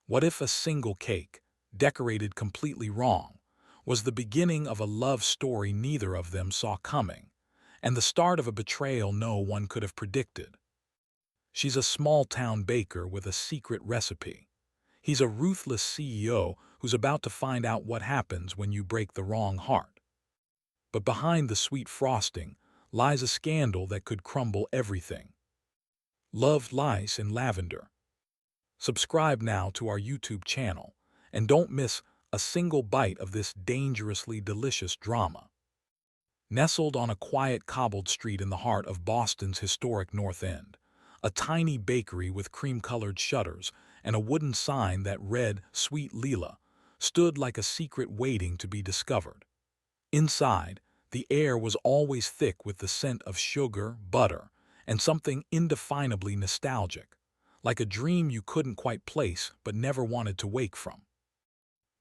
What if a single cake, decorated completely wrong, was the beginning of a love story neither of them saw coming, and the start of a betrayal no one could have predicted? She's a small-town baker with a secret recipe. He's a ruthless CEO who's about to find out what happens when you break the wrong heart. But behind the sweet frosting lies a scandal that could crumble everything. Love lies in lavender. Subscribe now to our YouTube channel and don't miss a single bite of this dangerously delicious drama. Nestled on a quiet cobbled street in the heart of Boston's historic North End, a tiny bakery with cream-colored shutters and a wooden sign that read "Sweet Leela" stood like a secret waiting to be discovered. Inside, the air was always thick with the scent of sugar, butter, and something indefinably nostalgic, like a dream you couldn't quite place but never wanted to wake from.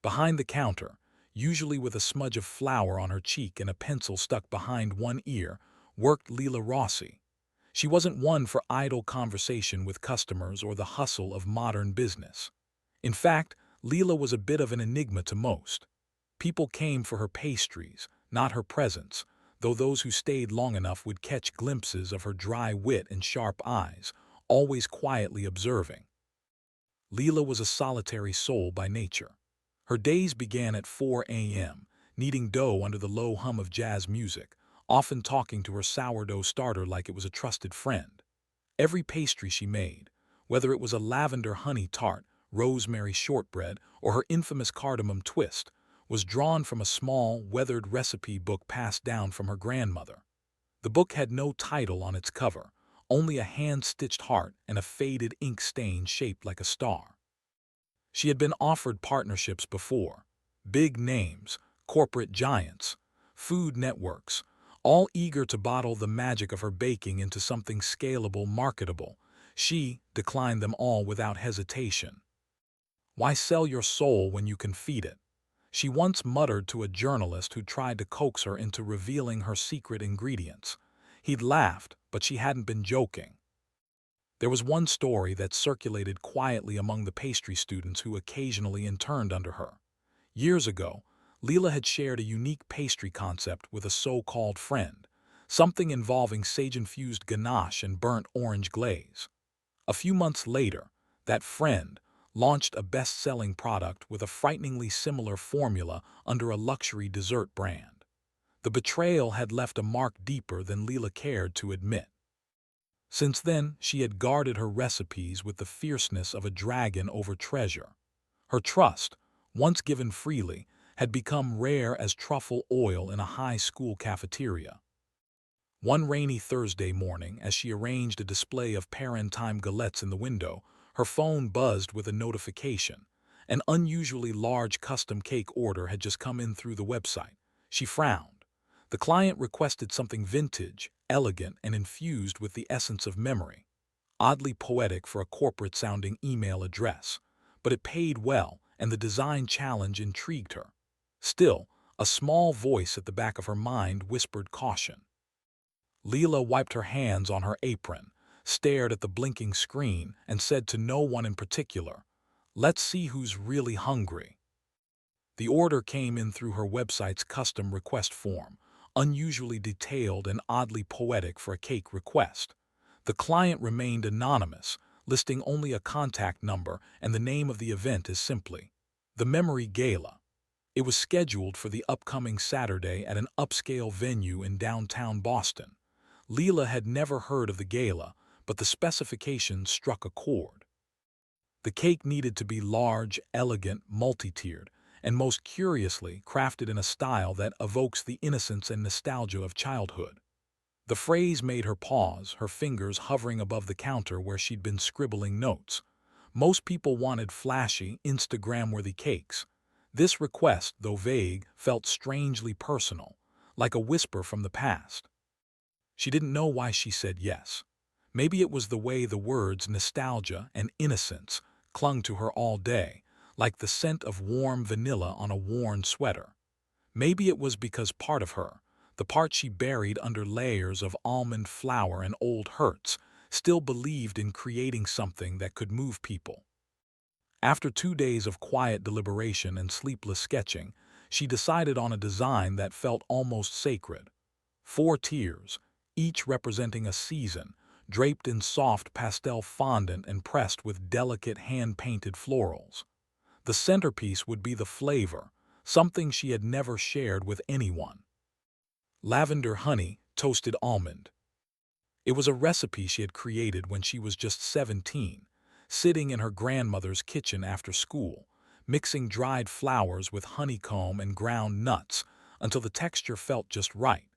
Behind the counter, usually with a smudge of flour on her cheek and a pencil stuck behind one ear, worked Leela Rossi. She wasn't one for idle conversation with customers or the hustle of modern business. In fact, Leela was a bit of an enigma to most. People came for her pastries, not her presence, though those who stayed long enough would catch glimpses of her dry wit and sharp eyes, always quietly observing. Leela was a solitary soul by nature. Her days began at 4 a.m., kneading dough under the low hum of jazz music, often talking to her sourdough starter like it was a trusted friend. Every pastry she made, whether it was a lavender honey tart, rosemary shortbread, or her infamous cardamom twist, was drawn from a small, weathered recipe book passed down from her grandmother. The book had no title on its cover, only a hand-stitched heart and a faded ink stain shaped like a star. She had been offered partnerships before, big names, corporate giants, food networks, all eager to bottle the magic of her baking into something scalable, marketable. She declined them all without hesitation. Why sell your soul when you can feed it? She once muttered to a journalist who tried to coax her into revealing her secret ingredients. He'd laughed, but she hadn't been joking. There was one story that circulated quietly among the pastry students who occasionally interned under her. Years ago, Leela had shared a unique pastry concept with a so-called friend, something involving sage-infused ganache and burnt orange glaze. A few months later, that friend launched a best-selling product with a frighteningly similar formula under a luxury dessert brand. The betrayal had left a mark deeper than Leela cared to admit. Since then, she had guarded her recipes with the fierceness of a dragon over treasure. Her trust, once given freely, had become rare as truffle oil in a high school cafeteria. One rainy Thursday morning, as she arranged a display of parent-time galettes in the window, her phone buzzed with a notification. An unusually large custom cake order had just come in through the website. She frowned. The client requested something vintage, elegant, and infused with the essence of memory. Oddly poetic for a corporate-sounding email address. But it paid well, and the design challenge intrigued her. Still, a small voice at the back of her mind whispered caution. Leela wiped her hands on her apron, stared at the blinking screen, and said to no one in particular, "Let's see who's really hungry." The order came in through her website's custom request form, unusually detailed and oddly poetic for a cake request. The client remained anonymous, listing only a contact number and the name of the event as simply the Memory Gala. It was scheduled for the upcoming Saturday at an upscale venue in downtown Boston. Leela had never heard of the gala, but the specifications struck a chord. The cake needed to be large, elegant, multi-tiered, and most curiously crafted in a style that evokes the innocence and nostalgia of childhood. The phrase made her pause, her fingers hovering above the counter where she'd been scribbling notes. Most people wanted flashy, Instagram-worthy cakes. This request, though vague, felt strangely personal, like a whisper from the past. She didn't know why she said yes. Maybe it was the way the words nostalgia and innocence clung to her all day, like the scent of warm vanilla on a worn sweater. Maybe it was because part of her, the part she buried under layers of almond flour and old hurts, still believed in creating something that could move people. After 2 days of quiet deliberation and sleepless sketching, she decided on a design that felt almost sacred. 4 tiers, each representing a season, draped in soft pastel fondant and pressed with delicate hand-painted florals. The centerpiece would be the flavor, something she had never shared with anyone. Lavender honey, toasted almond. It was a recipe she had created when she was just 17, sitting in her grandmother's kitchen after school, mixing dried flowers with honeycomb and ground nuts until the texture felt just right.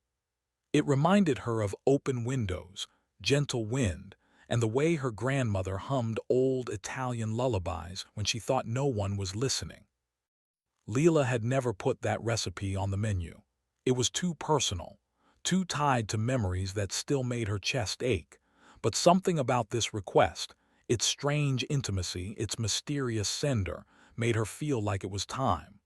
It reminded her of open windows, gentle wind, and the way her grandmother hummed old Italian lullabies when she thought no one was listening. Leela had never put that recipe on the menu. It was too personal, too tied to memories that still made her chest ache. But something about this request, its strange intimacy, its mysterious sender, made her feel like it was time.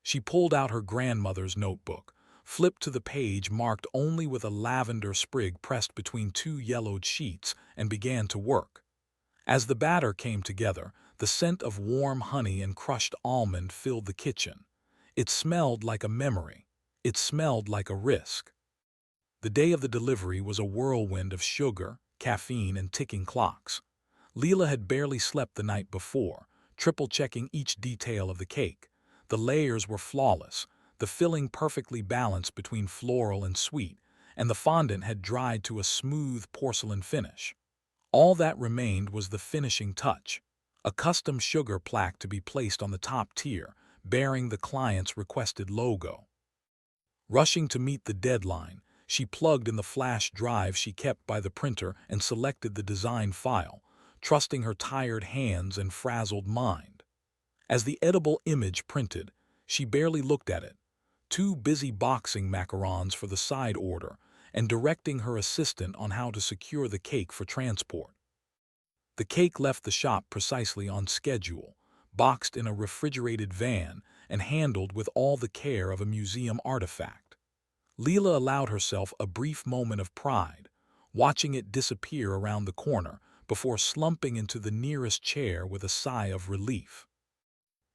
She pulled out her grandmother's notebook, flipped to the page marked only with a lavender sprig pressed between two yellowed sheets, and began to work. As the batter came together, the scent of warm honey and crushed almond filled the kitchen. It smelled like a memory. It smelled like a risk. The day of the delivery was a whirlwind of sugar, caffeine, and ticking clocks. Leela had barely slept the night before, triple-checking each detail of the cake. The layers were flawless, the filling perfectly balanced between floral and sweet, and the fondant had dried to a smooth porcelain finish. All that remained was the finishing touch, a custom sugar plaque to be placed on the top tier, bearing the client's requested logo. Rushing to meet the deadline, she plugged in the flash drive she kept by the printer and selected the design file, trusting her tired hands and frazzled mind. As the edible image printed, she barely looked at it, too busy boxing macarons for the side order and directing her assistant on how to secure the cake for transport. The cake left the shop precisely on schedule, boxed in a refrigerated van and handled with all the care of a museum artifact. Leela allowed herself a brief moment of pride, watching it disappear around the corner before slumping into the nearest chair with a sigh of relief.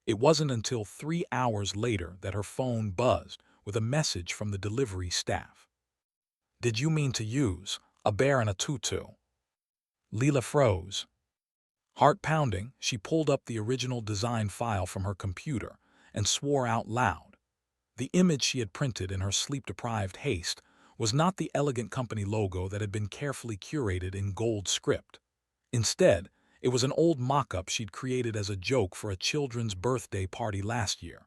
It wasn't until 3 hours later that her phone buzzed with a message from the delivery staff. "Did you mean to use a bear in a tutu?" Leela froze. Heart pounding, she pulled up the original design file from her computer and swore out loud. The image she had printed in her sleep-deprived haste was not the elegant company logo that had been carefully curated in gold script. Instead, it was an old mock-up she'd created as a joke for a children's birthday party last year.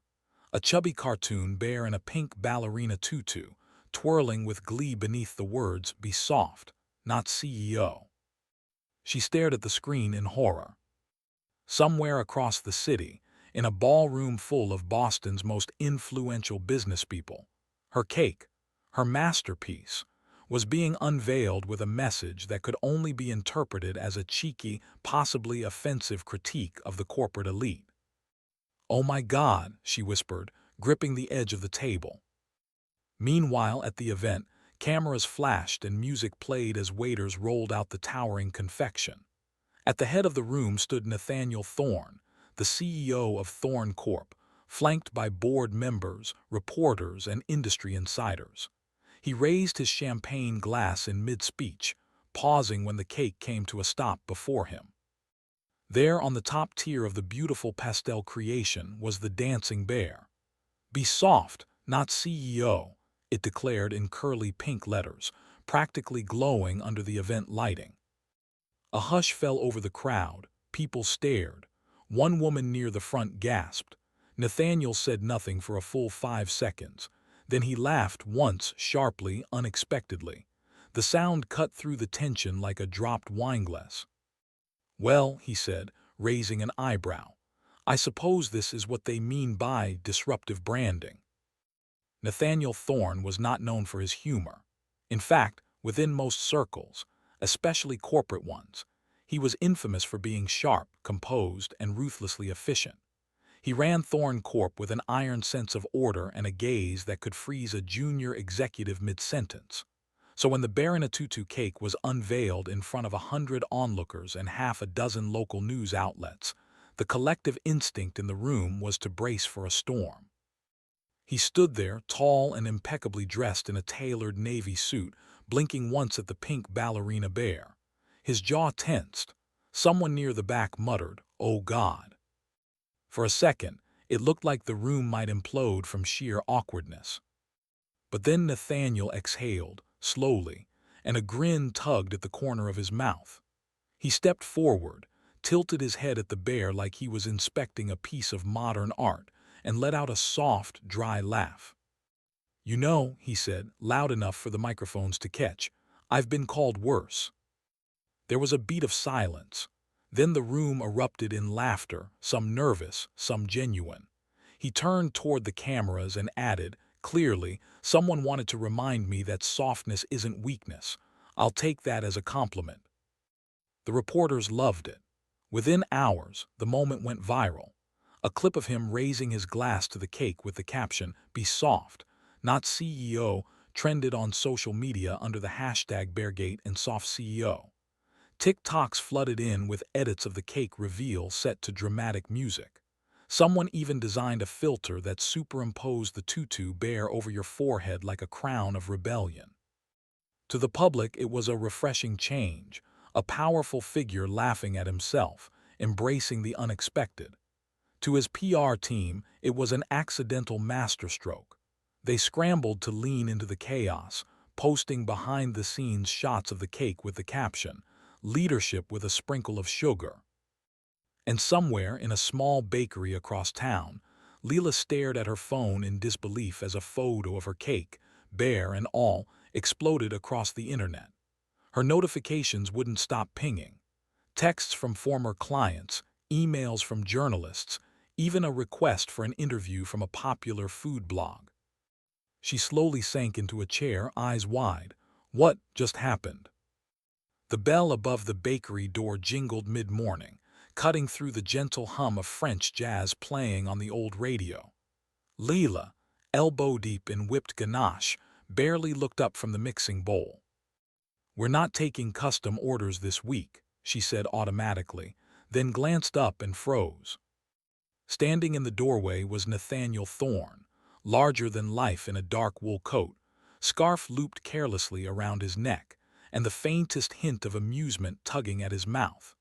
A chubby cartoon bear in a pink ballerina tutu, twirling with glee beneath the words, "Be soft, not CEO." She stared at the screen in horror. Somewhere across the city, in a ballroom full of Boston's most influential businesspeople, her cake, her masterpiece, was being unveiled with a message that could only be interpreted as a cheeky, possibly offensive critique of the corporate elite. "Oh my God," she whispered, gripping the edge of the table. Meanwhile, at the event, cameras flashed and music played as waiters rolled out the towering confection. At the head of the room stood Nathaniel Thorne, the CEO of Thorne Corp., flanked by board members, reporters, and industry insiders. He raised his champagne glass in mid-speech, pausing when the cake came to a stop before him. There on the top tier of the beautiful pastel creation was the dancing bear. "Be soft, not CEO," it declared in curly pink letters, practically glowing under the event lighting. A hush fell over the crowd. People stared. One woman near the front gasped. Nathaniel said nothing for a full 5 seconds. Then he laughed once, sharply, unexpectedly. The sound cut through the tension like a dropped wineglass. "Well," he said, raising an eyebrow, "I suppose this is what they mean by disruptive branding." Nathaniel Thorne was not known for his humor. In fact, within most circles, especially corporate ones, he was infamous for being sharp, composed, and ruthlessly efficient. He ran Thorne Corp with an iron sense of order and a gaze that could freeze a junior executive mid-sentence. So when the Baron Tutu cake was unveiled in front of 100 onlookers and half a dozen local news outlets, The collective instinct in the room was to brace for a storm. He stood there, tall and impeccably dressed in a tailored navy suit, blinking once at the pink ballerina bear. His jaw tensed. Someone near the back muttered, "Oh God." For a second, it looked like the room might implode from sheer awkwardness. But then Nathaniel exhaled, slowly, and a grin tugged at the corner of his mouth. He stepped forward, tilted his head at the bear like he was inspecting a piece of modern art, and let out a soft, dry laugh. "You know," he said, loud enough for the microphones to catch, "I've been called worse." There was a beat of silence. Then the room erupted in laughter, some nervous, some genuine. He turned toward the cameras and added, clearly, "Someone wanted to remind me that softness isn't weakness. I'll take that as a compliment." The reporters loved it. Within hours, the moment went viral. A clip of him raising his glass to the cake with the caption, "Be soft, not CEO," trended on social media under the hashtag Beargate and SoftCEO. TikToks flooded in with edits of the cake reveal set to dramatic music. Someone even designed a filter that superimposed the tutu bear over your forehead like a crown of rebellion. To the public, it was a refreshing change, a powerful figure laughing at himself, embracing the unexpected. To his PR team, it was an accidental masterstroke. They scrambled to lean into the chaos, posting behind-the-scenes shots of the cake with the caption, "Leadership with a sprinkle of sugar." And somewhere in a small bakery across town, Leela stared at her phone in disbelief as a photo of her cake, bear and all, exploded across the internet. Her notifications wouldn't stop pinging. Texts from former clients, emails from journalists, even a request for an interview from a popular food blog. She slowly sank into a chair, eyes wide. What just happened? The bell above the bakery door jingled mid-morning, cutting through the gentle hum of French jazz playing on the old radio. Leela, elbow-deep in whipped ganache, barely looked up from the mixing bowl. "We're not taking custom orders this week," she said automatically, then glanced up and froze. Standing in the doorway was Nathaniel Thorne, larger than life in a dark wool coat, scarf looped carelessly around his neck, and the faintest hint of amusement tugging at his mouth.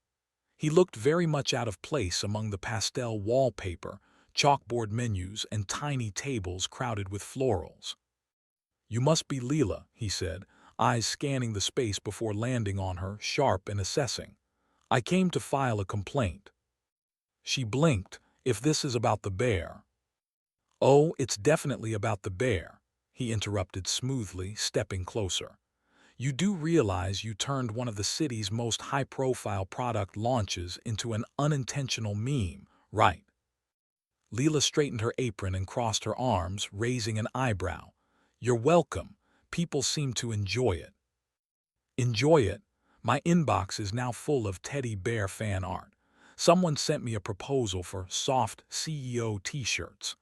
He looked very much out of place among the pastel wallpaper, chalkboard menus, and tiny tables crowded with florals. "You must be Leela," he said, eyes scanning the space before landing on her, sharp and assessing. "I came to file a complaint." She blinked. "If this is about the bear." "Oh, it's definitely about the bear," he interrupted smoothly, stepping closer. "You do realize you turned one of the city's most high-profile product launches into an unintentional meme, right?" Leela straightened her apron and crossed her arms, raising an eyebrow. "You're welcome. People seem to enjoy it." "Enjoy it? My inbox is now full of teddy bear fan art. Someone sent me a proposal for soft CEO t-shirts."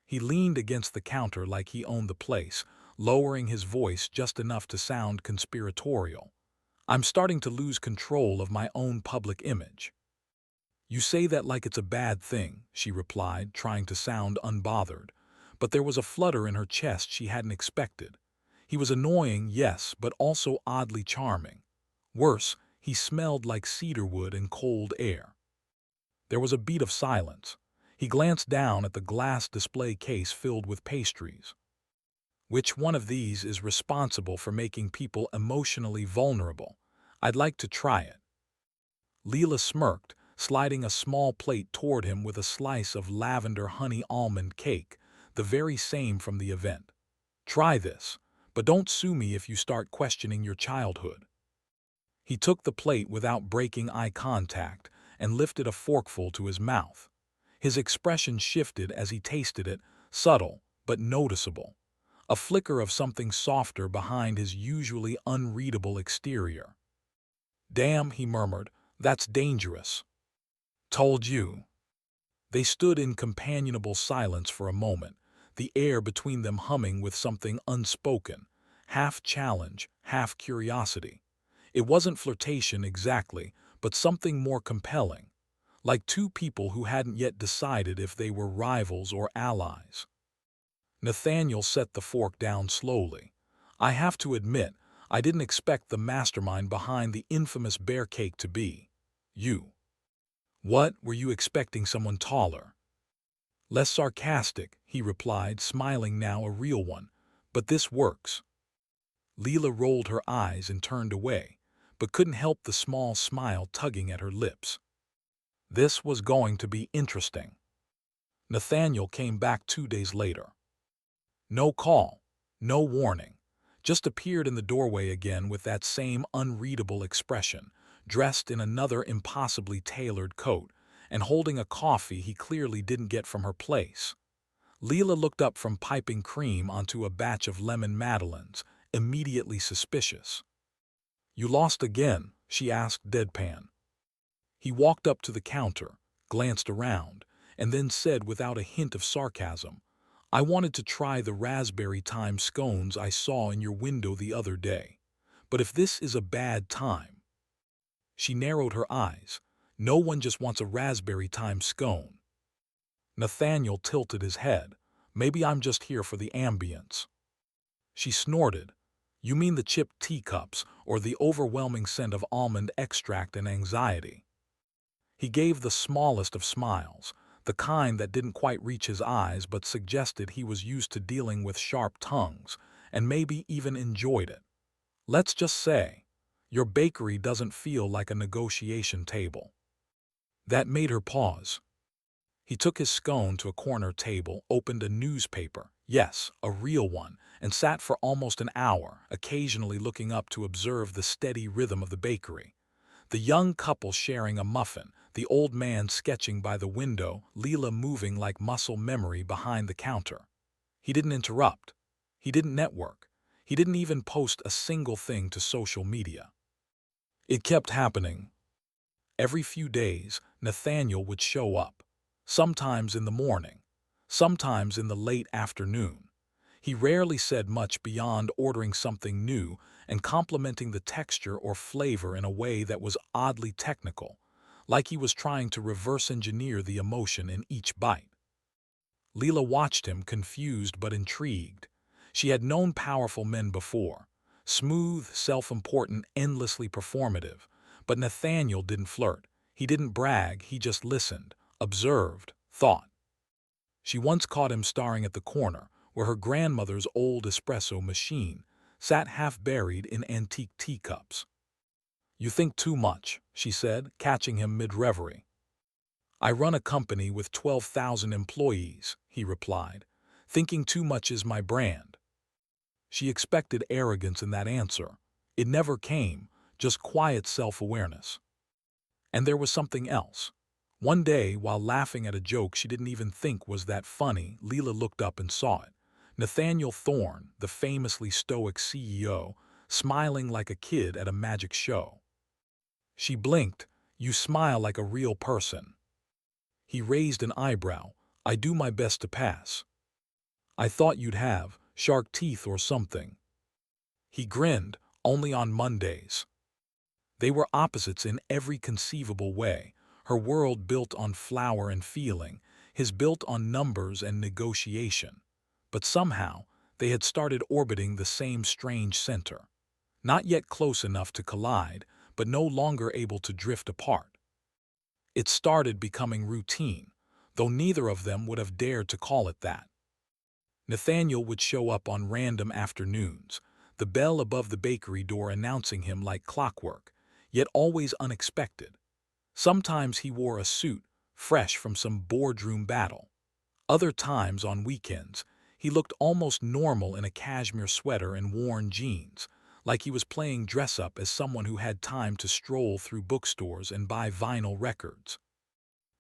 He leaned against the counter like he owned the place, lowering his voice just enough to sound conspiratorial. "I'm starting to lose control of my own public image." "You say that like it's a bad thing," she replied, trying to sound unbothered. But there was a flutter in her chest she hadn't expected. He was annoying, yes, but also oddly charming. Worse, he smelled like cedarwood and cold air. There was a beat of silence. He glanced down at the glass display case filled with pastries. "Which one of these is responsible for making people emotionally vulnerable? I'd like to try it." Leela smirked, sliding a small plate toward him with a slice of lavender honey almond cake, the very same from the event. "Try this, but don't sue me if you start questioning your childhood." He took the plate without breaking eye contact and lifted a forkful to his mouth. His expression shifted as he tasted it, subtle but noticeable. A flicker of something softer behind his usually unreadable exterior. "Damn," he murmured, "that's dangerous." "Told you." They stood in companionable silence for a moment, the air between them humming with something unspoken, half challenge, half curiosity. It wasn't flirtation exactly, but something more compelling. like two people who hadn't yet decided if they were rivals or allies. Nathaniel set the fork down slowly. I have to admit, I didn't expect the mastermind behind the infamous bear cake to be you. What, were you expecting someone taller? Less sarcastic, he replied, smiling now, a real one. But this works. Leela rolled her eyes and turned away, but couldn't help the small smile tugging at her lips. This was going to be interesting. Nathaniel came back 2 days later. No call, no warning, just appeared in the doorway again with that same unreadable expression, dressed in another impossibly tailored coat, and holding a coffee he clearly didn't get from her place. Leela looked up from piping cream onto a batch of lemon madeleines, immediately suspicious. You lost again? She asked deadpan. He walked up to the counter, glanced around, and then said without a hint of sarcasm, I wanted to try the raspberry thyme scones I saw in your window the other day. But if this is a bad time. She narrowed her eyes. No one just wants a raspberry thyme scone. Nathaniel tilted his head. Maybe I'm just here for the ambience. She snorted. You mean the chipped teacups or the overwhelming scent of almond extract and anxiety? He gave the smallest of smiles, the kind that didn't quite reach his eyes but suggested he was used to dealing with sharp tongues and maybe even enjoyed it. Let's just say, your bakery doesn't feel like a negotiation table. That made her pause. He took his scone to a corner table, opened a newspaper, yes, a real one, and sat for almost an hour, occasionally looking up to observe the steady rhythm of the bakery. The young couple sharing a muffin, the old man sketching by the window, Leela moving like muscle memory behind the counter. He didn't interrupt. He didn't network. He didn't even post a single thing to social media. It kept happening. Every few days, Nathaniel would show up, sometimes in the morning, sometimes in the late afternoon. He rarely said much beyond ordering something new and complimenting the texture or flavor in a way that was oddly technical, like he was trying to reverse engineer the emotion in each bite. Leela watched him, confused but intrigued. She had known powerful men before, smooth, self-important, endlessly performative, but Nathaniel didn't flirt. He didn't brag, he just listened, observed, thought. She once caught him staring at the corner, where her grandmother's old espresso machine sat half buried in antique teacups. You think too much, she said, catching him mid-reverie. I run a company with 12,000 employees, he replied. Thinking too much is my brand. She expected arrogance in that answer. It never came, just quiet self-awareness. And there was something else. One day, while laughing at a joke she didn't even think was that funny, Leela looked up and saw it. Nathaniel Thorne, the famously stoic CEO, smiling like a kid at a magic show. She blinked. You smile like a real person. He raised an eyebrow. I do my best to pass. I thought you'd have shark teeth or something. He grinned, only on Mondays. They were opposites in every conceivable way. Her world built on flour and feeling, his built on numbers and negotiation. But somehow, they had started orbiting the same strange center. Not yet close enough to collide, but no longer able to drift apart. It started becoming routine, though neither of them would have dared to call it that. Nathaniel would show up on random afternoons, the bell above the bakery door announcing him like clockwork, yet always unexpected. Sometimes he wore a suit, fresh from some boardroom battle. Other times, on weekends, he looked almost normal in a cashmere sweater and worn jeans, like he was playing dress-up as someone who had time to stroll through bookstores and buy vinyl records.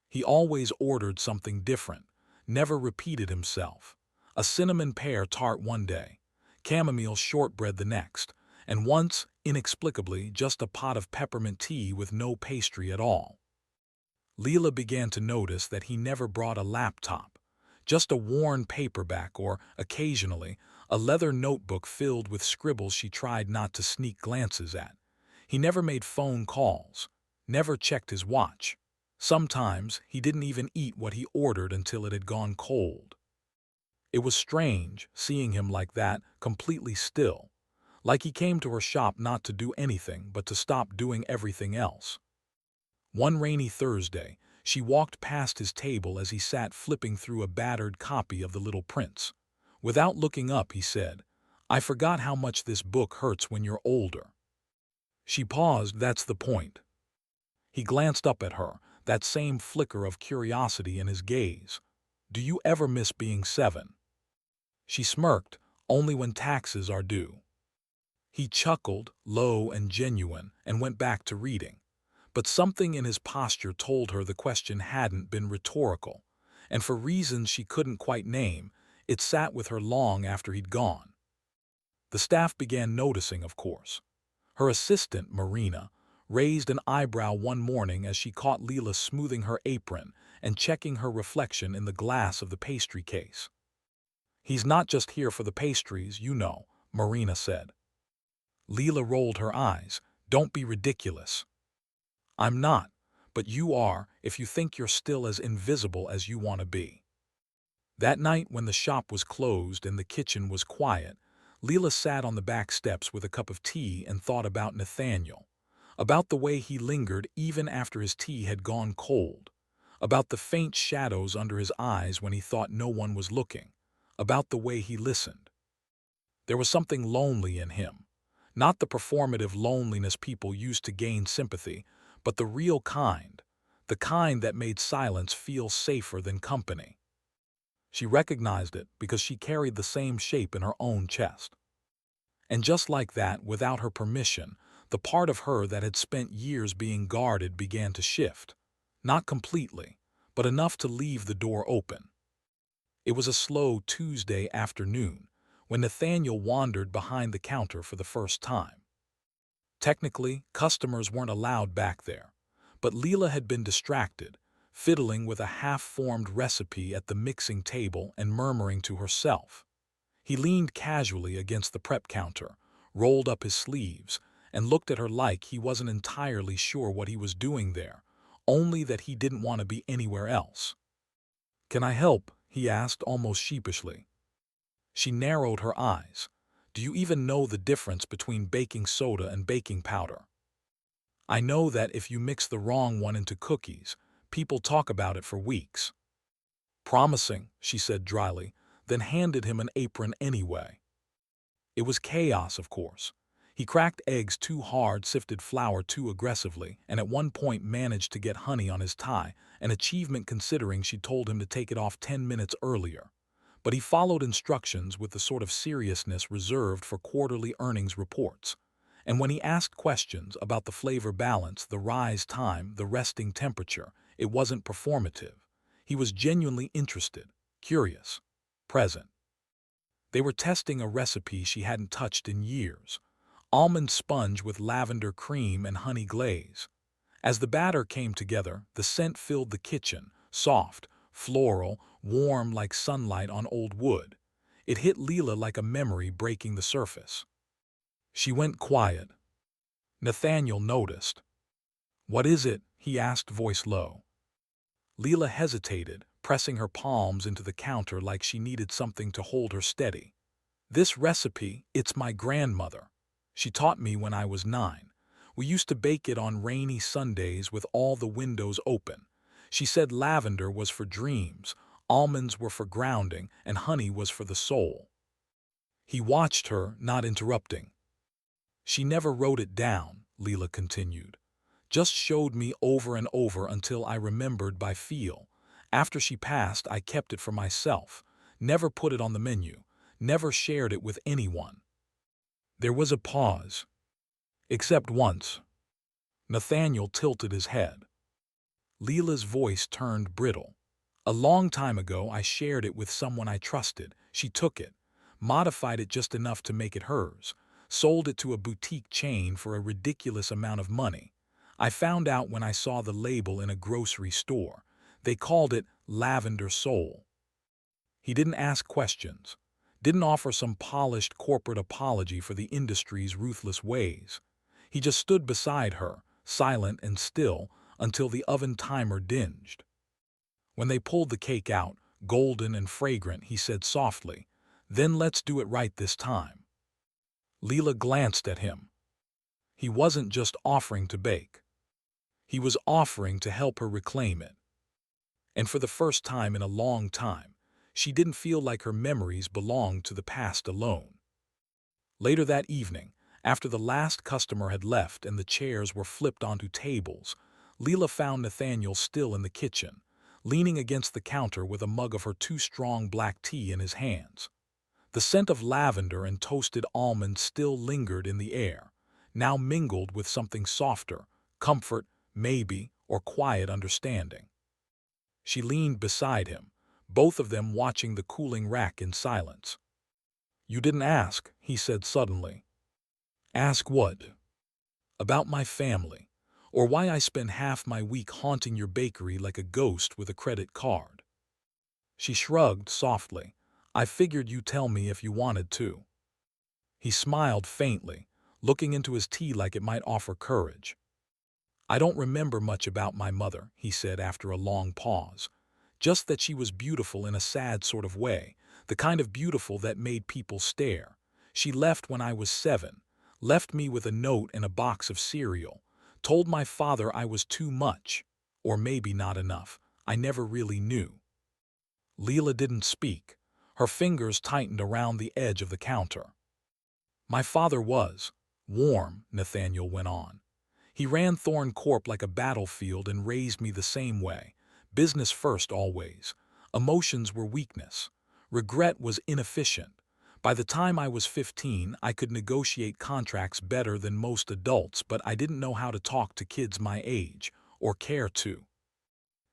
He always ordered something different, never repeated himself. A cinnamon pear tart one day, chamomile shortbread the next, and once, inexplicably, just a pot of peppermint tea with no pastry at all. Leela began to notice that he never brought a laptop, just a worn paperback or, occasionally, a leather notebook filled with scribbles she tried not to sneak glances at. He never made phone calls, never checked his watch. Sometimes he didn't even eat what he ordered until it had gone cold. It was strange, seeing him like that, completely still, like he came to her shop not to do anything but to stop doing everything else. One rainy Thursday, she walked past his table as he sat flipping through a battered copy of The Little Prince. Without looking up, he said, "I forgot how much this book hurts when you're older." She paused. "That's the point." He glanced up at her, that same flicker of curiosity in his gaze. "Do you ever miss being 7?" She smirked. "Only when taxes are due." He chuckled, low and genuine, and went back to reading. But something in his posture told her the question hadn't been rhetorical, and for reasons she couldn't quite name, it sat with her long after he'd gone. The staff began noticing, of course. Her assistant, Marina, raised an eyebrow one morning as she caught Leela smoothing her apron and checking her reflection in the glass of the pastry case. "He's not just here for the pastries, you know," Marina said. Leela rolled her eyes. "Don't be ridiculous." "I'm not, but you are if you think you're still as invisible as you want to be." That night when the shop was closed and the kitchen was quiet, Leela sat on the back steps with a cup of tea and thought about Nathaniel, about the way he lingered even after his tea had gone cold, about the faint shadows under his eyes when he thought no one was looking, about the way he listened. There was something lonely in him, not the performative loneliness people used to gain sympathy, but the real kind, the kind that made silence feel safer than company. She recognized it because she carried the same shape in her own chest. And just like that, without her permission, the part of her that had spent years being guarded began to shift. Not completely, but enough to leave the door open. It was a slow Tuesday afternoon when Nathaniel wandered behind the counter for the first time. Technically, customers weren't allowed back there, but Leela had been distracted, fiddling with a half-formed recipe at the mixing table and murmuring to herself. He leaned casually against the prep counter, rolled up his sleeves, and looked at her like he wasn't entirely sure what he was doing there, only that he didn't want to be anywhere else. "Can I help?" he asked almost sheepishly. She narrowed her eyes. "Do you even know the difference between baking soda and baking powder?" "I know that if you mix the wrong one into cookies, people talk about it for weeks." "Promising," she said dryly, then handed him an apron anyway. It was chaos, of course. He cracked eggs too hard, sifted flour too aggressively, and at one point managed to get honey on his tie, an achievement considering she told him to take it off 10 minutes earlier. But he followed instructions with the sort of seriousness reserved for quarterly earnings reports. And when he asked questions about the flavor balance, the rise time, the resting temperature, it wasn't performative. He was genuinely interested, curious, present. They were testing a recipe she hadn't touched in years. Almond sponge with lavender cream and honey glaze. As the batter came together, the scent filled the kitchen, soft, floral, warm like sunlight on old wood. It hit Leela like a memory breaking the surface. She went quiet. Nathaniel noticed. "What is it?" he asked, voice low. Leela hesitated, pressing her palms into the counter like she needed something to hold her steady. "This recipe, it's my grandmother. She taught me when I was 9. We used to bake it on rainy Sundays with all the windows open. She said lavender was for dreams, almonds were for grounding, and honey was for the soul." He watched her, not interrupting. "She never wrote it down," Leela continued. "Just showed me over and over until I remembered by feel. After she passed, I kept it for myself, never put it on the menu, never shared it with anyone." There was a pause. "Except once." Nathaniel tilted his head. Leela's voice turned brittle. "A long time ago, I shared it with someone I trusted. She took it, modified it just enough to make it hers, sold it to a boutique chain for a ridiculous amount of money. I found out when I saw the label in a grocery store. They called it Lavender Soul." He didn't ask questions, didn't offer some polished corporate apology for the industry's ruthless ways. He just stood beside her, silent and still, until the oven timer dinged. When they pulled the cake out, golden and fragrant, he said softly, "Then let's do it right this time." Leela glanced at him. He wasn't just offering to bake. He was offering to help her reclaim it. And for the first time in a long time, she didn't feel like her memories belonged to the past alone. Later that evening, after the last customer had left and the chairs were flipped onto tables, Leela found Nathaniel still in the kitchen, leaning against the counter with a mug of her too-strong black tea in his hands. The scent of lavender and toasted almonds still lingered in the air, now mingled with something softer, comfort, maybe, or quiet understanding. She leaned beside him, both of them watching the cooling rack in silence. "You didn't ask," he said suddenly. "Ask what?" "About my family, or why I spend half my week haunting your bakery like a ghost with a credit card." She shrugged softly. "I figured you'd tell me if you wanted to." He smiled faintly, looking into his tea like it might offer courage. "I don't remember much about my mother," he said after a long pause. "Just that she was beautiful in a sad sort of way, the kind of beautiful that made people stare. She left when I was 7, left me with a note and a box of cereal, told my father I was too much, or maybe not enough. I never really knew." Leela didn't speak. Her fingers tightened around the edge of the counter. "My father was warm," Nathaniel went on. "He ran Thorn Corp like a battlefield and raised me the same way. Business first always. Emotions were weakness. Regret was inefficient. By the time I was 15, I could negotiate contracts better than most adults, but I didn't know how to talk to kids my age, or care to."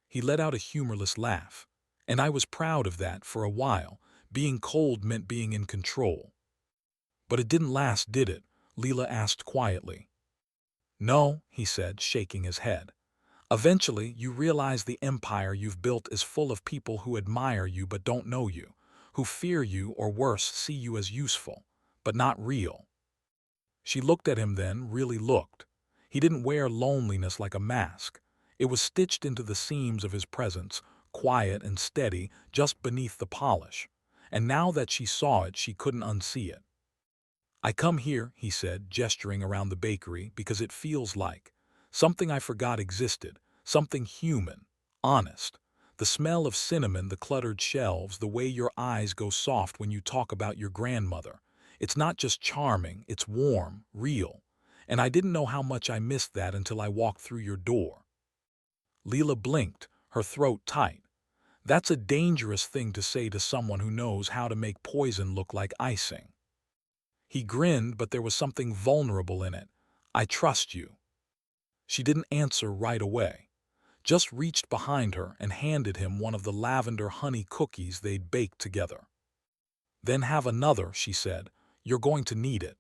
He let out a humorless laugh. "And I was proud of that for a while. Being cold meant being in control." "But it didn't last, did it?" Leela asked quietly. "No," he said, shaking his head. "Eventually, you realize the empire you've built is full of people who admire you but don't know you, who fear you or worse, see you as useful, but not real." She looked at him then, really looked. He didn't wear loneliness like a mask. It was stitched into the seams of his presence, quiet and steady, just beneath the polish. And now that she saw it, she couldn't unsee it. "I come here," he said, gesturing around the bakery, "because it feels like something I forgot existed, something human, honest. The smell of cinnamon, the cluttered shelves, the way your eyes go soft when you talk about your grandmother. It's not just charming, it's warm, real. And I didn't know how much I missed that until I walked through your door." Leela blinked, her throat tight. That's a dangerous thing to say to someone who knows how to make poison look like icing. He grinned, but there was something vulnerable in it. "I trust you." She didn't answer right away, just reached behind her and handed him one of the lavender honey cookies they'd baked together. "Then have another," she said. "You're going to need it."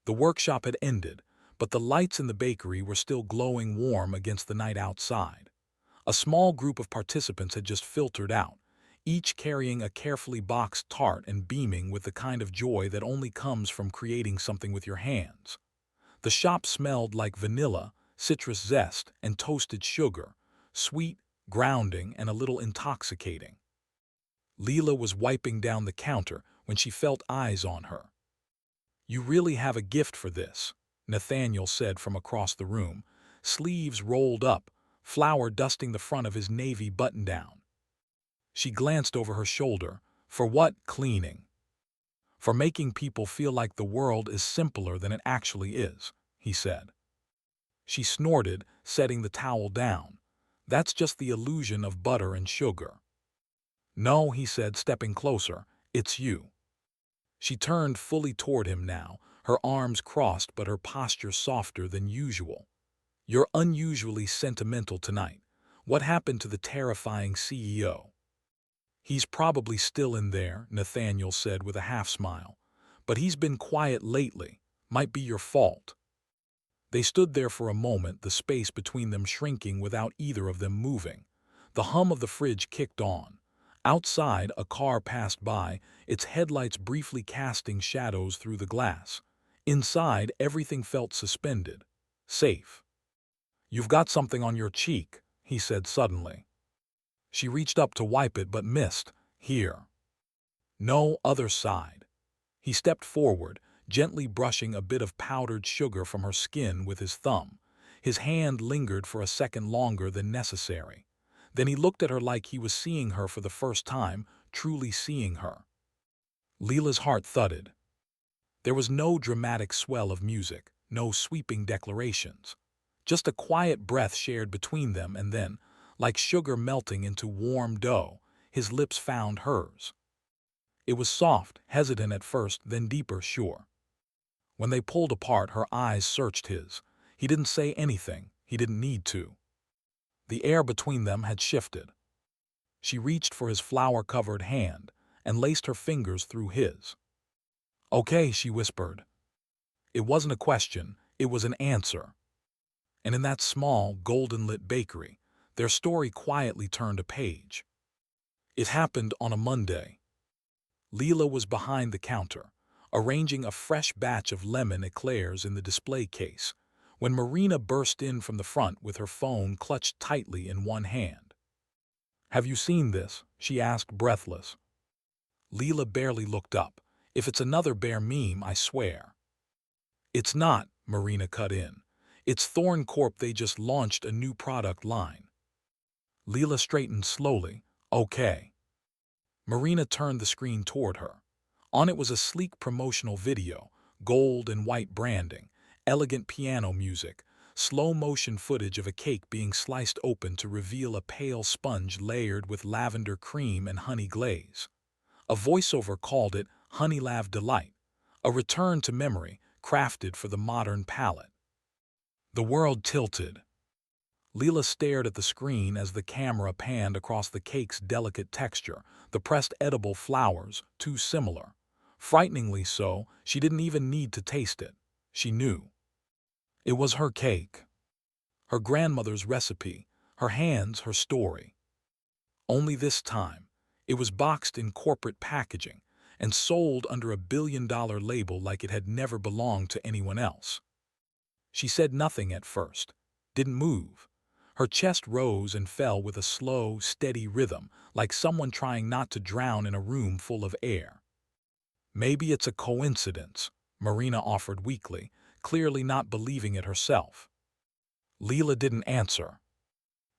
The workshop had ended, but the lights in the bakery were still glowing warm against the night outside. A small group of participants had just filtered out, each carrying a carefully boxed tart and beaming with the kind of joy that only comes from creating something with your hands. The shop smelled like vanilla, citrus zest, and toasted sugar, sweet, grounding, and a little intoxicating. Leela was wiping down the counter when she felt eyes on her. "You really have a gift for this," Nathaniel said from across the room, sleeves rolled up, flour dusting the front of his navy button-down. She glanced over her shoulder. "For what? Cleaning." "For making people feel like the world is simpler than it actually is," he said. She snorted, setting the towel down. "That's just the illusion of butter and sugar." "No," he said, stepping closer, "it's you." She turned fully toward him now, her arms crossed but her posture softer than usual. "You're unusually sentimental tonight. What happened to the terrifying CEO?" "He's probably still in there," Nathaniel said with a half-smile. "But he's been quiet lately. Might be your fault." They stood there for a moment, the space between them shrinking without either of them moving. The hum of the fridge kicked on. Outside, a car passed by, its headlights briefly casting shadows through the glass. Inside, everything felt suspended. Safe. "You've got something on your cheek," he said suddenly. She reached up to wipe it but missed. "Here." No, other side. He stepped forward, gently brushing a bit of powdered sugar from her skin with his thumb. His hand lingered for a second longer than necessary. Then he looked at her like he was seeing her for the first time, truly seeing her. Leela's heart thudded. There was no dramatic swell of music, no sweeping declarations. Just a quiet breath shared between them, and then, like sugar melting into warm dough, his lips found hers. It was soft, hesitant at first, then deeper, sure. When they pulled apart, her eyes searched his. He didn't say anything. He didn't need to. The air between them had shifted. She reached for his flour-covered hand and laced her fingers through his. "Okay," she whispered. It wasn't a question, it was an answer. And in that small, golden-lit bakery, their story quietly turned a page. It happened on a Monday. Leela was behind the counter, arranging a fresh batch of lemon eclairs in the display case, when Marina burst in from the front with her phone clutched tightly in one hand. "Have you seen this?" she asked, breathless. Leela barely looked up. "If it's another bear meme, I swear." "It's not," Marina cut in. "It's Thorn Corp. They just launched a new product line." Leela straightened slowly. "Okay." Marina turned the screen toward her. On it was a sleek promotional video, gold and white branding, elegant piano music, slow-motion footage of a cake being sliced open to reveal a pale sponge layered with lavender cream and honey glaze. A voiceover called it Honey Lav Delight, a return to memory crafted for the modern palate. The world tilted. Leela stared at the screen as the camera panned across the cake's delicate texture, the pressed edible flowers, too similar. Frighteningly so, she didn't even need to taste it. She knew. It was her cake. Her grandmother's recipe, her hands, her story. Only this time, it was boxed in corporate packaging and sold under a billion-dollar label like it had never belonged to anyone else. She said nothing at first, didn't move. Her chest rose and fell with a slow, steady rhythm, like someone trying not to drown in a room full of air. "Maybe it's a coincidence," Marina offered weakly, clearly not believing it herself. Leela didn't answer.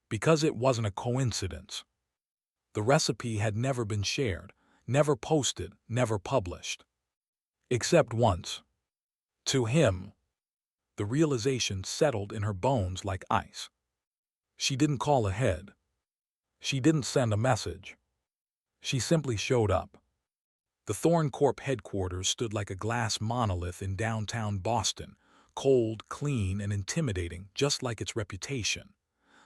Because it wasn't a coincidence. The recipe had never been shared, never posted, never published. Except once. To him. The realization settled in her bones like ice. She didn't call ahead. She didn't send a message. She simply showed up. The Thorn Corp headquarters stood like a glass monolith in downtown Boston, cold, clean, and intimidating, just like its reputation.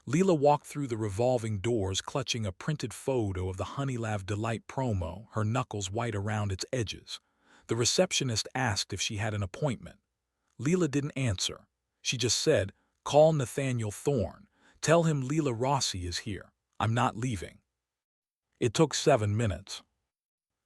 Leela walked through the revolving doors clutching a printed photo of the Honey Lav Delight promo, her knuckles white around its edges. The receptionist asked if she had an appointment. Leela didn't answer. She just said, "Call Nathaniel Thorne. Tell him Leela Rossi is here. I'm not leaving." It took 7 minutes.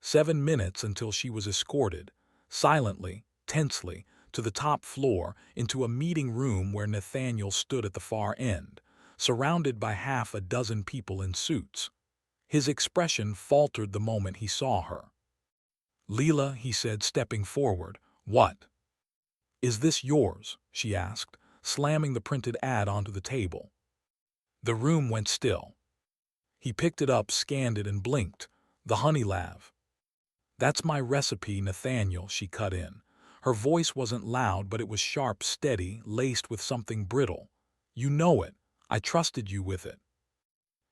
7 minutes until she was escorted, silently, tensely, to the top floor into a meeting room where Nathaniel stood at the far end, surrounded by half a dozen people in suits. His expression faltered the moment he saw her. "Leela," he said, stepping forward. "What?" "Is this yours?" she asked, slamming the printed ad onto the table. The room went still. He picked it up, scanned it, and blinked. "The Honey Lav." "That's my recipe, Nathaniel," she cut in. Her voice wasn't loud, but it was sharp, steady, laced with something brittle. "You know it. I trusted you with it."